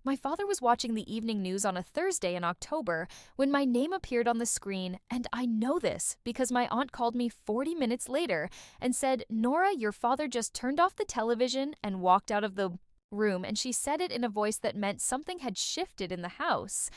My father was watching the evening news on a Thursday in October when my name appeared on the screen, and I know this because my aunt called me 40 minutes later and said, "Nora, your father just turned off the television and walked out of the room," and she said it in a voice that meant something had shifted in the house.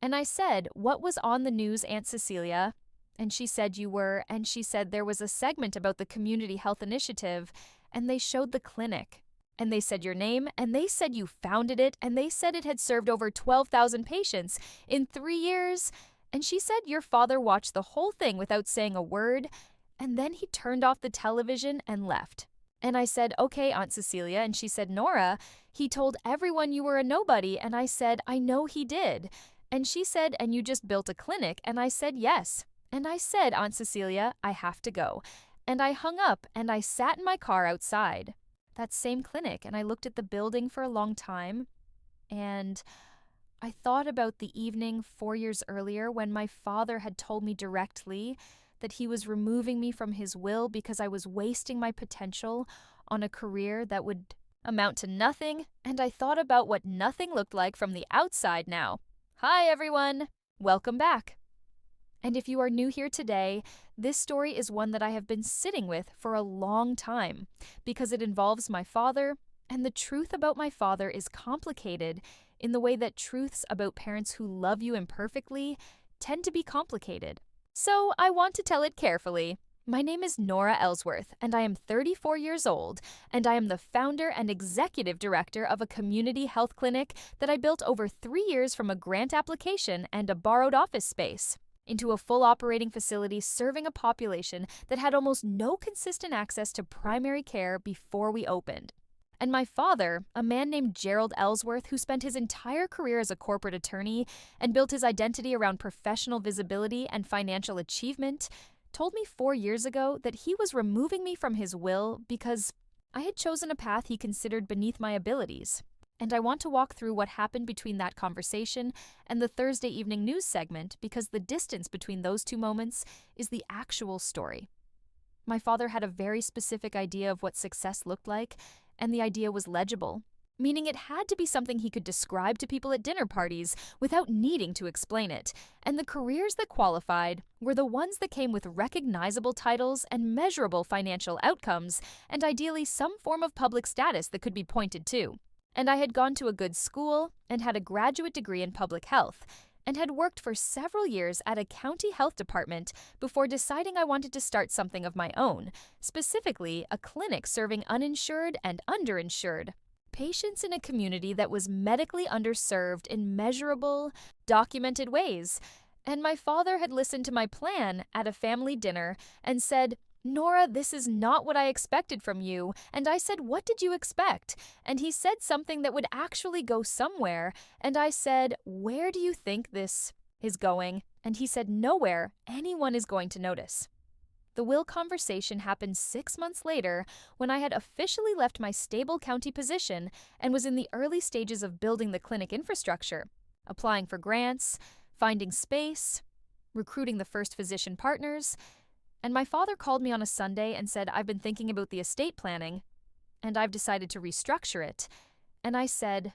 And I said, "What was on the news, Aunt Cecilia?" And she said, and she said there was a segment about the community health initiative, and they showed the clinic. And they said your name, and they said you founded it, and they said it had served over 12,000 patients in 3 years. And she said your father watched the whole thing without saying a word, and then he turned off the television and left. And I said, "Okay, Aunt Cecilia." And she said, "Nora, he told everyone you were a nobody." And I said, "I know he did." And she said, "And you just built a clinic?" And I said, "Yes." And I said, "Aunt Cecilia, I have to go." And I hung up and I sat in my car outside that same clinic, and I looked at the building for a long time, and I thought about the evening 4 years earlier when my father had told me directly that he was removing me from his will because I was wasting my potential on a career that would amount to nothing, and I thought about what nothing looked like from the outside now. Hi, everyone. Welcome back. And if you are new here today, this story is one that I have been sitting with for a long time because it involves my father, and the truth about my father is complicated in the way that truths about parents who love you imperfectly tend to be complicated. So I want to tell it carefully. My name is Nora Ellsworth, and I am 34 years old, and I am the founder and executive director of a community health clinic that I built over 3 years from a grant application and a borrowed office space into a full operating facility serving a population that had almost no consistent access to primary care before we opened. And my father, a man named Gerald Ellsworth, who spent his entire career as a corporate attorney and built his identity around professional visibility and financial achievement, told me 4 years ago that he was removing me from his will because I had chosen a path he considered beneath my abilities. And I want to walk through what happened between that conversation and the Thursday evening news segment because the distance between those two moments is the actual story. My father had a very specific idea of what success looked like, and the idea was legible, meaning it had to be something he could describe to people at dinner parties without needing to explain it. And the careers that qualified were the ones that came with recognizable titles and measurable financial outcomes, and ideally some form of public status that could be pointed to. And I had gone to a good school and had a graduate degree in public health and had worked for several years at a county health department before deciding I wanted to start something of my own, specifically a clinic serving uninsured and underinsured patients in a community that was medically underserved in measurable, documented ways. And my father had listened to my plan at a family dinner and said, "Nora, this is not what I expected from you." And I said, "What did you expect?" And he said something that would actually go somewhere. And I said, "Where do you think this is going?" And he said, "Nowhere. Anyone is going to notice." The will conversation happened 6 months later when I had officially left my stable county position and was in the early stages of building the clinic infrastructure, applying for grants, finding space, recruiting the first physician partners. And my father called me on a Sunday and said, "I've been thinking about the estate planning, and I've decided to restructure it." And I said,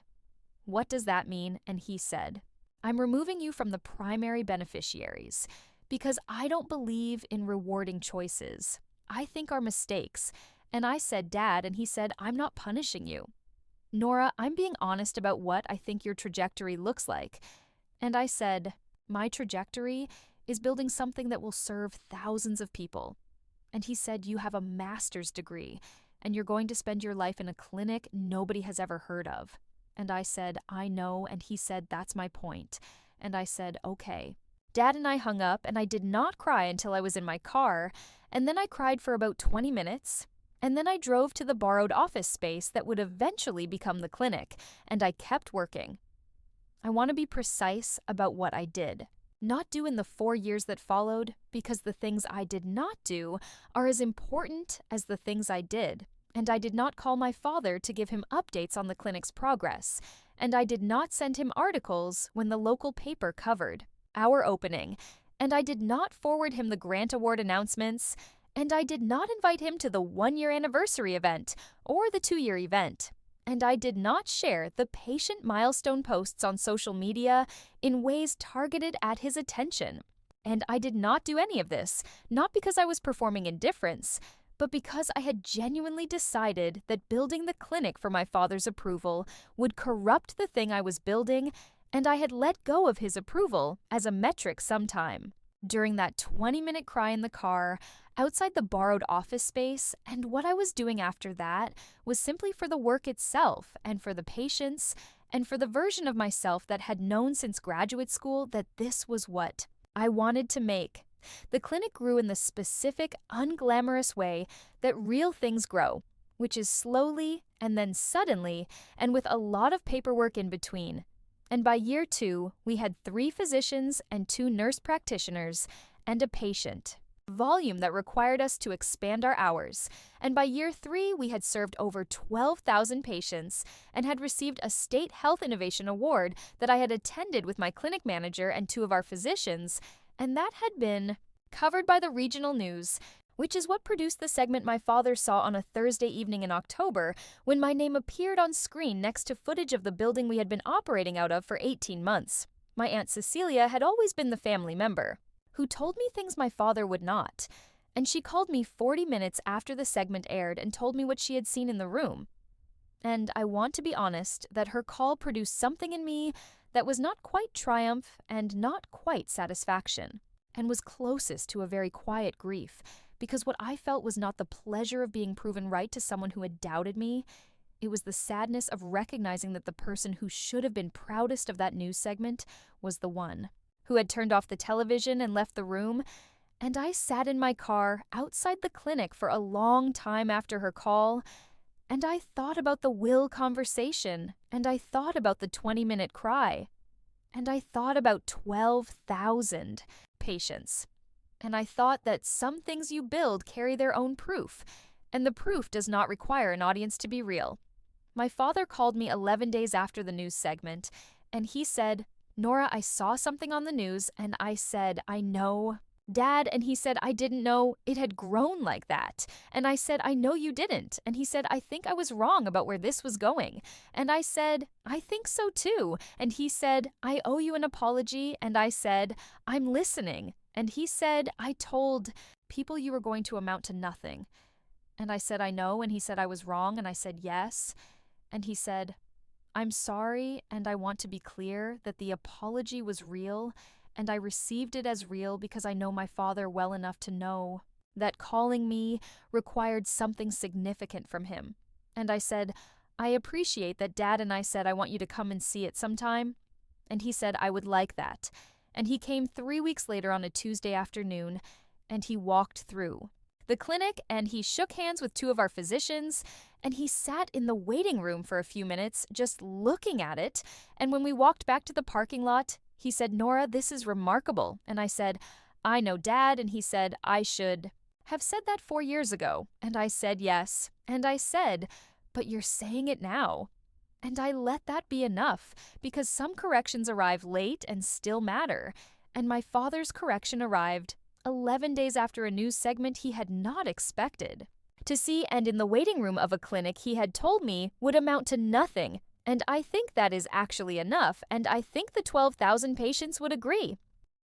"What does that mean?" And he said, "I'm removing you from the primary beneficiaries because I don't believe in rewarding choices. I think are mistakes." And I said, "Dad," and he said, "I'm not punishing you. Nora, I'm being honest about what I think your trajectory looks like." And I said, "My trajectory is building something that will serve thousands of people." And he said, "You have a master's degree, and you're going to spend your life in a clinic nobody has ever heard of." And I said, "I know," and he said, "That's my point." And I said, "Okay." Dad and I hung up, and I did not cry until I was in my car, and then I cried for about 20 minutes, and then I drove to the borrowed office space that would eventually become the clinic, and I kept working. I want to be precise about what I did. Not do in the 4 years that followed, because the things I did not do are as important as the things I did. And I did not call my father to give him updates on the clinic's progress. And I did not send him articles when the local paper covered our opening. And I did not forward him the grant award announcements. And I did not invite him to the 1-year anniversary event or the 2-year event. and I did not share the patient milestone posts on social media in ways targeted at his attention. And I did not do any of this, not because I was performing indifference, but because I had genuinely decided that building the clinic for my father's approval would corrupt the thing I was building, and I had let go of his approval as a metric sometime. During that 20-minute cry in the car, outside the borrowed office space, and what I was doing after that was simply for the work itself and for the patients and for the version of myself that had known since graduate school that this was what I wanted to make. The clinic grew in the specific, unglamorous way that real things grow, which is slowly and then suddenly and with a lot of paperwork in between. And by year 2, we had 3 physicians and 2 nurse practitioners and a patient. Volume that required us to expand our hours. And by year 3, we had served over 12,000 patients and had received a State Health Innovation Award that I had attended with my clinic manager and 2 of our physicians, and that had been covered by the regional news, which is what produced the segment my father saw on a Thursday evening in October when my name appeared on screen next to footage of the building we had been operating out of for 18 months. My Aunt Cecilia had always been the family member who told me things my father would not, and she called me 40 minutes after the segment aired and told me what she had seen in the room. And I want to be honest that her call produced something in me that was not quite triumph and not quite satisfaction, and was closest to a very quiet grief, because what I felt was not the pleasure of being proven right to someone who had doubted me. It was the sadness of recognizing that the person who should have been proudest of that news segment was the one who had turned off the television and left the room, and I sat in my car outside the clinic for a long time after her call, and I thought about the will conversation, and I thought about the 20-minute cry, and I thought about 12,000 patients. And I thought that some things you build carry their own proof, and the proof does not require an audience to be real. My father called me 11 days after the news segment, and he said, "Nora, I saw something on the news," and I said, "I know." "Dad," and he said, "I didn't know it had grown like that." And I said, "I know you didn't." And he said, "I think I was wrong about where this was going." And I said, "I think so too." And he said, "I owe you an apology." And I said, "I'm listening." And he said, "I told people you were going to amount to nothing." And I said, "I know." And he said, "I was wrong." And I said, "Yes." And he said, "I'm sorry, and I want to be clear that the apology was real, and I received it as real because I know my father well enough to know that calling me required something significant from him." And I said, "I appreciate that Dad and I said I want you to come and see it sometime." And he said, "I would like that." And he came 3 weeks later on a Tuesday afternoon, and he walked through the clinic, and he shook hands with 2 of our physicians, and he sat in the waiting room for a few minutes just looking at it. And when we walked back to the parking lot, he said, "Nora, this is remarkable." And I said, "I know, Dad." And he said, "I should have said that 4 years ago." And I said, "Yes." And I said, "But you're saying it now." And I let that be enough, because some corrections arrive late and still matter. And my father's correction arrived 11 days after a news segment he had not expected to see, and in the waiting room of a clinic he had told me would amount to nothing. And I think that is actually enough, and I think the 12,000 patients would agree.